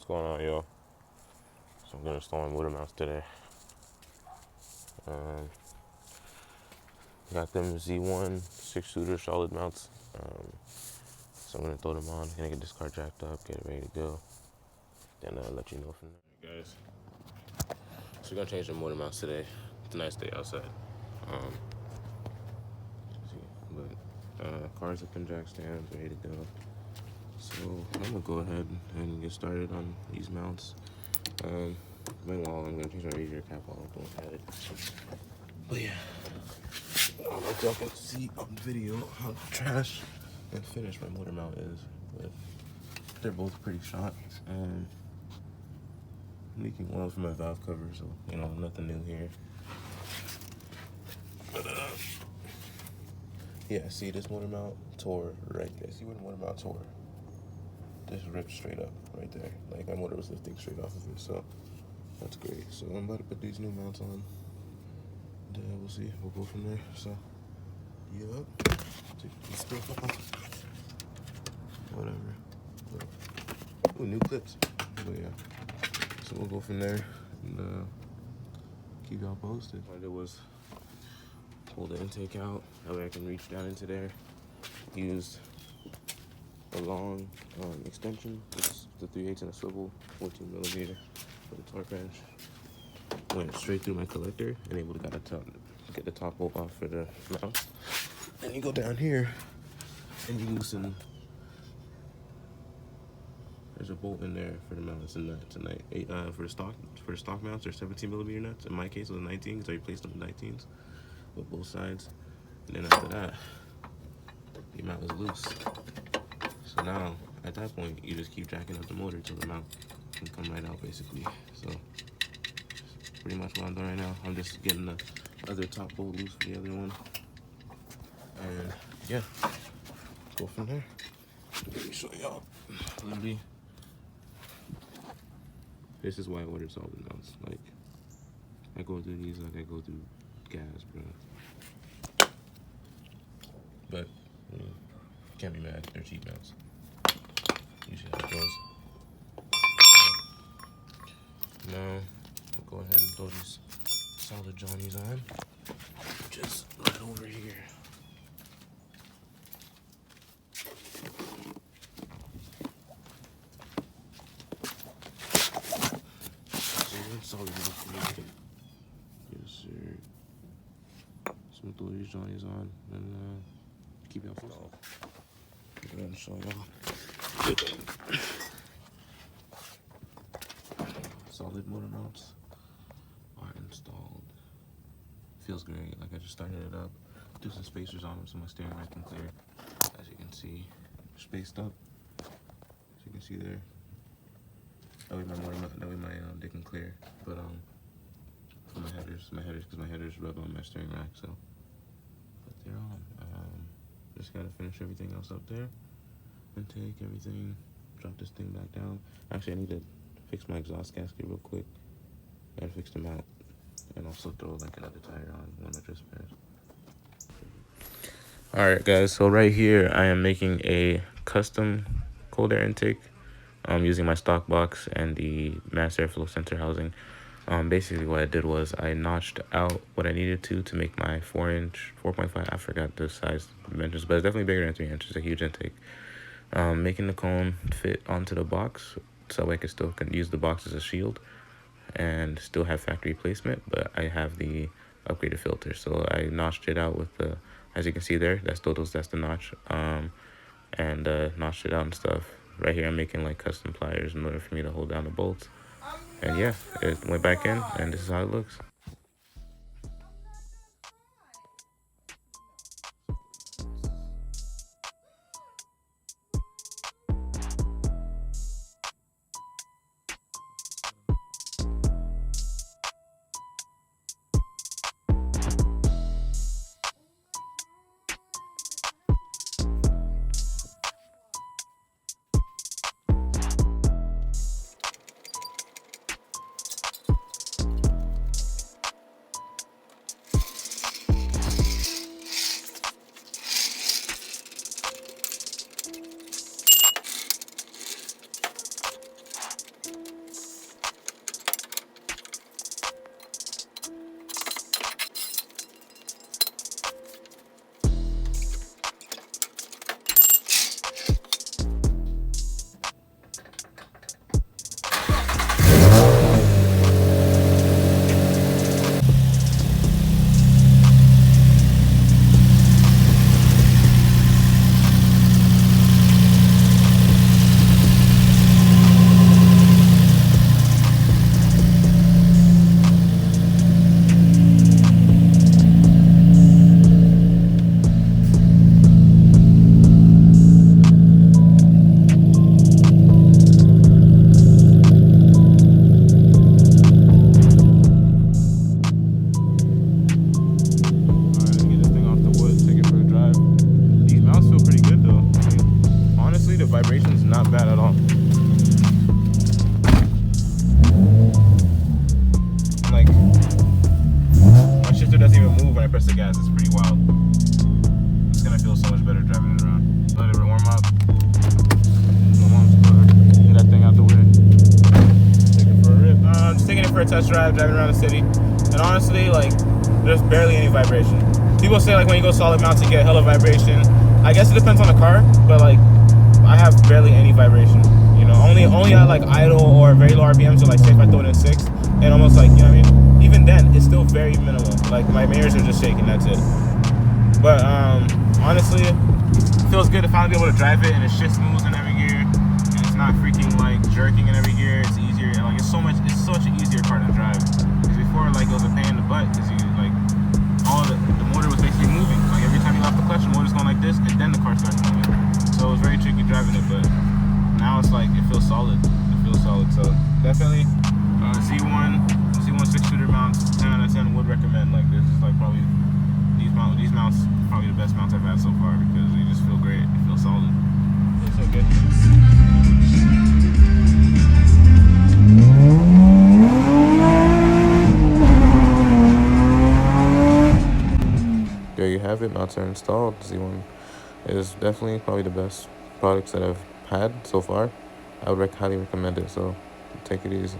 going on, y'all? So I'm gonna install my motor mounts today. Got them Z1 6-shooter solid mounts. So I'm gonna throw them on, gonna get this car jacked up, get it ready to go. Then I'll let you know from there. Guys, so we're gonna change the motor mounts today. It's a nice day outside. Car's up in jack stands, ready to go. So I'm gonna go ahead and get started on these mounts. Meanwhile, I'm gonna change my radiator cap while I'm going at it. But yeah, I don't know if y'all can see on the video how trash and finished my motor mount is, but they're both pretty shot. Leaking oil from my valve cover, so you know, nothing new here. But yeah, see this motor mount tore right there. See where the motor mount tore? Just ripped straight up right there. Like my motor was lifting straight off of it, so that's great. So I'm about to put these new mounts on. And we'll see. We'll go from there. So, yup. Take this stuff off. Whatever. Ooh, new clips. But yeah. So we'll go from there and keep y'all posted. What I did was pull the intake out. That way I can reach down into there. Used a long extension. It's the 3/8 and a swivel, 14 millimeter for the torque wrench. Went straight through my collector and able to get the top bolt off for the mount. Then you go down here and you loosen. There's a bolt in there for the mounts and nuts. And for the stock mounts, they're 17 millimeter nuts. In my case, it was 19 because I replaced them with 19s with both sides. And then after that, the mount was loose. So now, at that point, you just keep jacking up the motor till the mount can come right out, basically. So, pretty much what I'm doing right now. I'm just getting the other top bolt loose for the other one. And, yeah, go from there. Let me show y'all. Literally, this is why I ordered solid mounts. Like, I go through these like I go through gas, bro. But, can't be mad. They're cheap mounts. Usually how it goes. Now, we'll go ahead and throw these solid Johnnies on. Just right over here. Solid enough. Yes, sir. So we'll throw these Johnnies on and keep y'all installed. Go ahead and show y'all. Solid motor mounts are installed. Feels great. Like I just started it up. Threw some spacers on them so my steering rack can clear. As you can see, spaced up. As you can see there. That way my they can clear. But for my headers, because my headers rub on my steering rack, so but they're on. Just gotta finish everything else up there, and take everything, drop this thing back down. Actually, I need to fix my exhaust gasket real quick. Gotta fix them out, and also throw like another tire on one of just spares. All right, guys. So right here, I am making a custom cold air intake. Using my stock box and the mass airflow sensor housing. Basically what I did was I notched out what I needed to make my 4-inch, 4.5, I forgot the size dimensions, but it's definitely bigger than 3 inches, a huge intake. Making the cone fit onto the box so I can use the box as a shield and still have factory placement, but I have the upgraded filter. So I notched it out with the, as you can see there, that's the notch, and notched it out and stuff. Right here, I'm making like custom pliers in order for me to hold down the bolts. And yeah, it went back in, and this is how it looks. the vibration's not bad at all. Like, my shifter doesn't even move when I press the gas. It's pretty wild. It's gonna feel so much better driving it around. Let it warm up. Get that thing out the way. Take it for a rip. Just taking it for a test drive, driving around the city. And honestly, like, there's barely any vibration. People say like when you go solid mount you get hella vibration. I guess it depends on the car, but like I have barely any vibration. You know, only at like idle or very low RPMs. So like say if I throw it in 6, and almost like, you know what I mean. Even then, it's still very minimal. Like my mirrors are just shaking. That's it. But honestly, it feels good to finally be able to drive it, and it shifts smooth in every gear, and it's not freaking like jerking in every gear. It's easier, and like it's such an easier car to drive. Because before, like it was a pain in the butt, because you like all of the motor was basically moving. Like every time you left the clutch, the motor's going like this, and then the car starts moving. So it was very tricky driving it, but now it's like it feels solid. It feels solid. So definitely Z1 6-shooter mounts, 10 out of 10 would recommend. Like this is like probably these mounts probably the best mounts I've had so far, because they just feel great. It feels solid. It's so good. There you have it. Mounts are installed. Z1 is definitely probably the best products that I've had so far. I would highly recommend it. So take it easy.